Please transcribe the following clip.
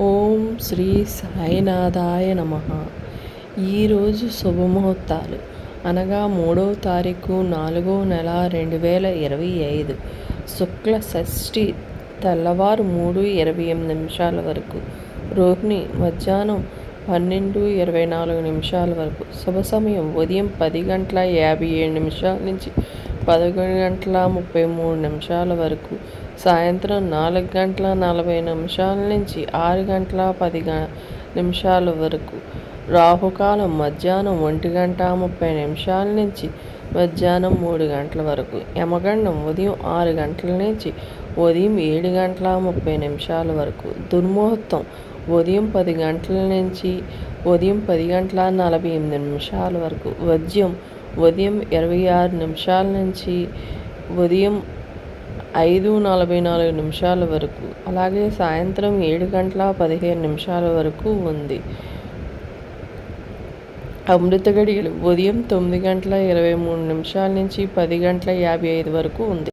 ఓం శ్రీ సాయినాథాయ నమః. ఈరోజు శుభముహూర్తాలు అనగా 3వ తారీఖు 4వ నెల 2025 శుక్ల షష్ఠి తెల్లవారు 3:28 వరకు, రోహిణి మధ్యాహ్నం 12:24 వరకు, శుభ సమయం ఉదయం 10:57 నుంచి 11:33 వరకు, సాయంత్రం 4:40 నుంచి 6:10 వరకు, రాహుకాలం మధ్యాహ్నం 1:30 నుంచి మధ్యాహ్నం 3 వరకు, యమగండం ఉదయం 6 గంటల నుంచి ఉదయం 7:30 వరకు, దుర్ముహూర్తం ఉదయం 10 గంటల నుంచి ఉదయం 10:48 వరకు, వజ్యం ఉదయం 26 నుంచి ఉదయం 5:44 వరకు, అలాగే సాయంత్రం 7:15 వరకు ఉంది. అమృత గడియలు ఉదయం 9:23 నుంచి 10:55 వరకు ఉంది.